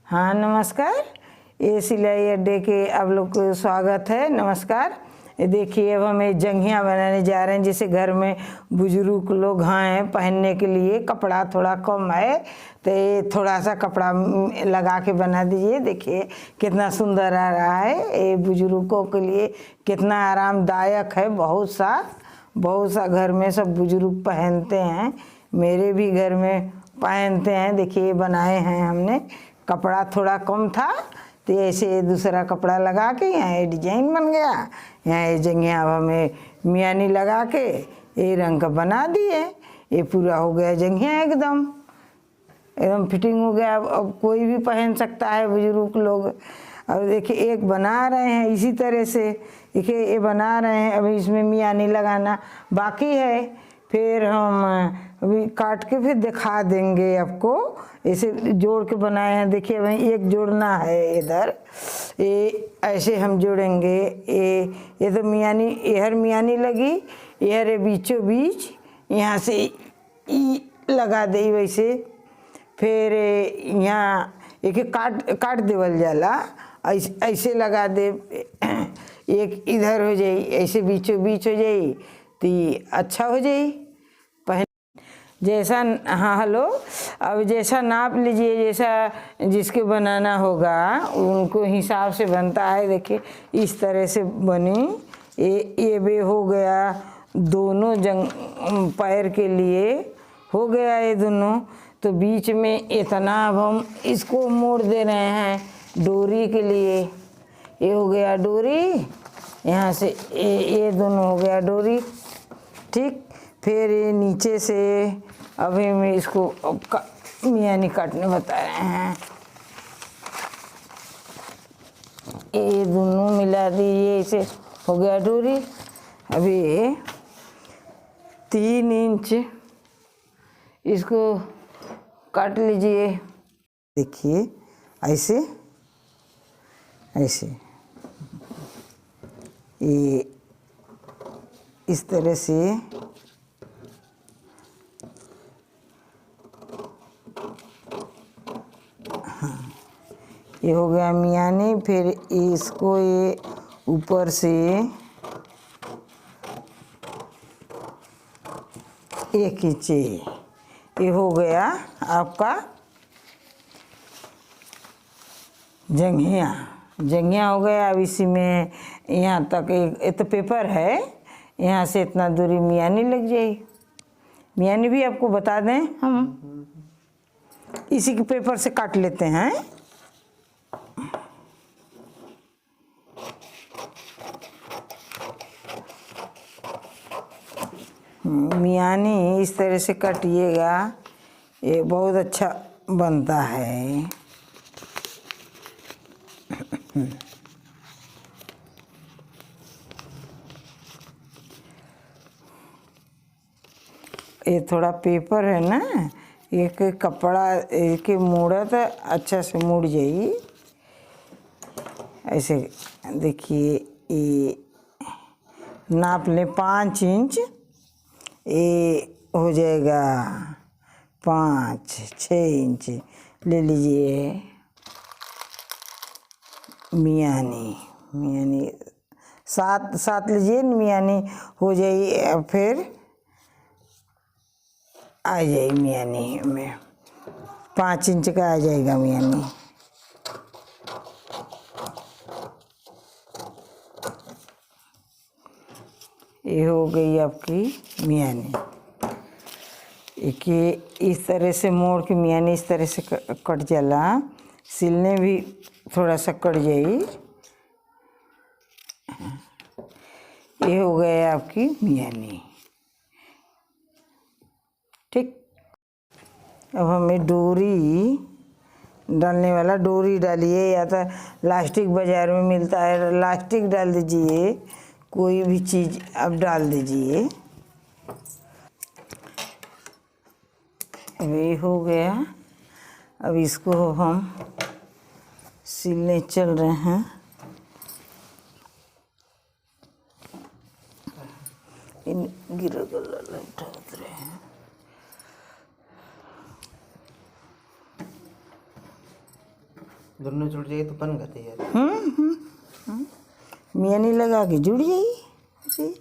हाँ नमस्कार, ये सिलाई अड्डे के आप लोग को स्वागत है। नमस्कार। ये देखिए, अब हम ये जंघियाँ बनाने जा रहे हैं। जैसे घर में बुजुर्ग लोग हैं पहनने के लिए कपड़ा थोड़ा कम है, तो ये थोड़ा सा कपड़ा लगा के बना दीजिए। देखिए कितना सुंदर आ रहा है। ये बुजुर्गों के लिए कितना आरामदायक है। बहुत सा घर में सब बुजुर्ग पहनते हैं, मेरे भी घर में पहनते हैं। देखिए ये बनाए हैं हमने, कपड़ा थोड़ा कम था तो ऐसे दूसरा कपड़ा लगा के यहाँ ये डिजाइन बन गया। यहाँ ये जंघिया अब हमें मियानी लगा के ये रंग का बना दिए। ये पूरा हो गया जंघिया, एकदम फिटिंग हो गया। अब कोई भी पहन सकता है, बुजुर्ग लोग। अब देखिए एक बना रहे हैं इसी तरह से। देखिए ये बना रहे हैं, अभी इसमें मियानी लगाना बाकी है। फिर हम अभी काट के फिर दिखा देंगे आपको। ऐसे जोड़ के बनाए हैं। देखिए भाई एक जोड़ना है इधर, ये ऐसे हम जोड़ेंगे। ये तो मियानी, यहर मियानी लगी, यहर बीचों बीच यहाँ से ई लगा दे वैसे। फिर यहाँ एक काट देवल जाला, ऐसे लगा दे। एक इधर हो जाए, ऐसे बीचों बीच हो जाए तो अच्छा हो जाए पहन जैसा। हाँ हेलो, अब जैसा नाप लीजिए, जैसा जिसके बनाना होगा उनको हिसाब से बनता है। देखिए इस तरह से बनी। ये भी हो गया दोनों पैर के लिए हो गया ये दोनों। तो बीच में इतना अब हम इसको मोड़ दे रहे हैं डोरी के लिए। ये हो गया डोरी, यहाँ से ये दोनों हो गया डोरी, ठीक। फिर ये नीचे से अभी मैं इसको मियानी काटने बता रहे हैं। ये दोनों मिला दीजिए, इसे हो गया डोरी। अभी 3 इंच इसको काट लीजिए। देखिए ऐसे ऐसे ये इस तरह से हाँ, ये हो गया मियानी। फिर इसको ये ऊपर से ये खींचे, ये हो गया आपका जंघिया हो गया। अब इसी में यहाँ तक ये तो पेपर है, यहाँ से इतना दूरी मियानी लग जाएगी। मियानी भी आपको बता दें, हम इसी के पेपर से काट लेते हैं। मियानी इस तरह से काटिएगा, ये बहुत अच्छा बनता है। ये थोड़ा पेपर है ना, एक कपड़ा के मोड़ा तो अच्छा से मुड़ जाई। ऐसे देखिए ये नाप ले 5 इंच, ये हो जाएगा 5-6 इंच ले लीजिए। मियानी 7 लीजिए, मियानी हो जाए। फिर आ जाए मियानी में 5 इंच का आ जाएगा मियानी। ये हो गई आपकी मियानी। एक ये इस तरह से मोड़ के मियानी इस तरह से कट जाला, सिलने भी थोड़ा सा कट जाई। ये हो गए आपकी मियानी, ठीक। अब हमें डोरी डालने वाला, डोरी डालिए, या तो लास्टिक बाज़ार में मिलता है, लास्टिक डाल दीजिए। कोई भी चीज़ अब डाल दीजिए। अब ये हो गया। अब इसको हम सिलने चल रहे हैं। इन गिर गला उठा रहे हैं। दोनों जुड़ जाए तो बन गया तैयार। मियानी लगा के जुड़ जाइए जी।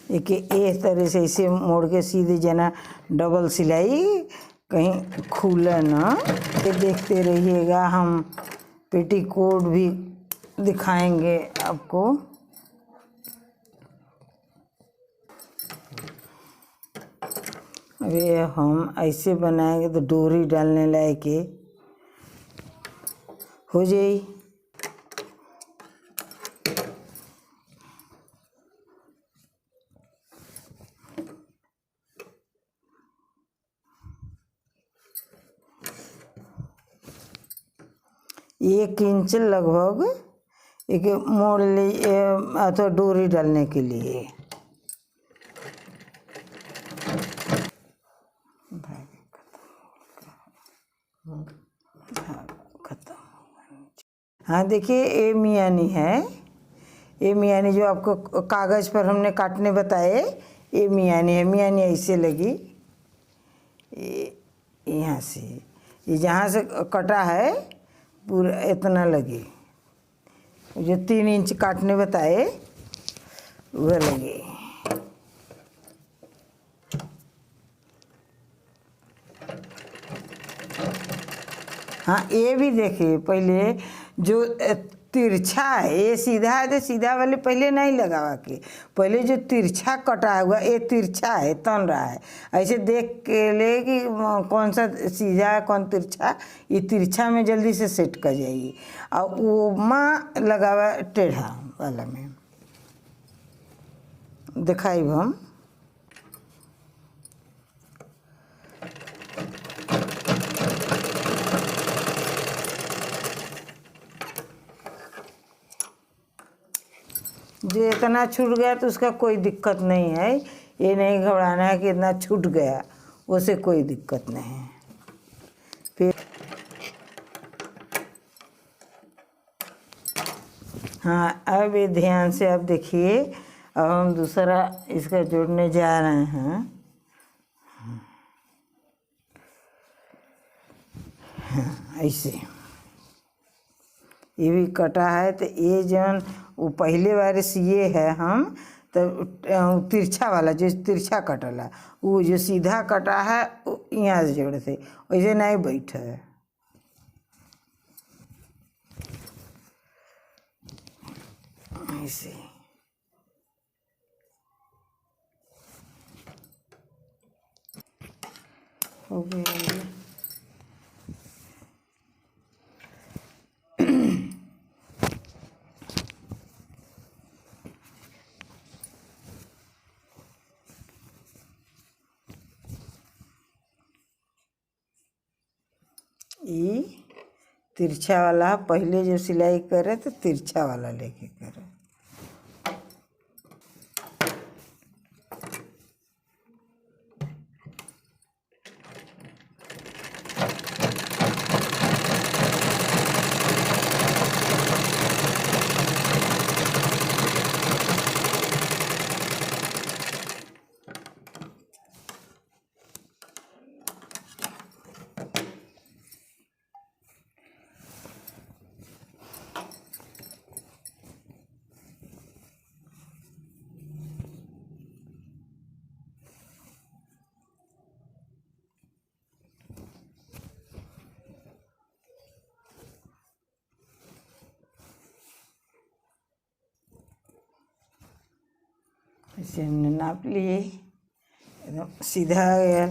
एक इस तरह से इसे मोड़ के सीधे जना डबल सिलाई कहीं खुला ना। ये देखते रहिएगा, हम पेटीकोट भी दिखाएंगे आपको। अभी हम ऐसे बनाएंगे तो डोरी डालने लायक हो जाए। एक इंच लगभग एक मोड़ लिए अथवा डोरी डालने के लिए। खत्म। हाँ देखिए, ये मियानी है। ये मियानी जो आपको कागज़ पर हमने काटने बताए, ये मियानी है। मियानी ऐसे लगी, यहाँ से ये जहाँ से कटा है पूरा इतना लगी। जो 3 इंच काटने बताए वह लगे। हाँ ये भी देखिए, पहले जो तिरछा है ये सीधा है तो सीधा वाले पहले नहीं लगावा के, पहले जो तिरछा कटा हुआ ये तिरछा है, तन रहा है। ऐसे देख के ले कि कौन सा सीधा है कौन तिरछा, ये तिरछा में जल्दी से सेट कर जाएगी। और वो माँ लगावा टेढ़ा वाला में दिखाई हम। जो इतना छूट गया तो उसका कोई दिक्कत नहीं है। ये नहीं घबराना है कि इतना छूट गया, उसे कोई दिक्कत नहीं है। फिर हाँ, अब ये ध्यान से आप देखिए। अब हम दूसरा इसका जोड़ने जा रहे हैं। हाँ, ऐसे ये भी कटा है तो ये जौन वो पहले बार सिए है हम तो तिरछा वाला जो तिरछा कटला, वो जो सीधा कटा है यहाँ से जोड़े थे, वैसे नहीं बैठा है। ऐसे हो गया। ये तिरछा वाला पहले जो सिलाई करे तो तिरछा वाला लेके करे। ऐसे हमने नाप लिए, एकदम सीधा आ गया।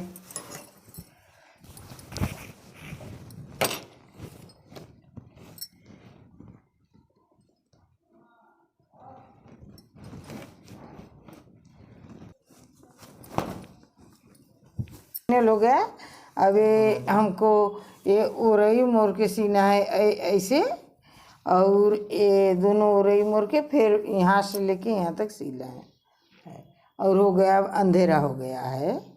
हो गया। अब ये हमको ये उरई मोड़ के सीना है ऐसे, और ये दोनों उरई मोड़ के फिर यहाँ से लेके यहाँ तक सिला है। और हो गया, अब अंधेरा हो गया है।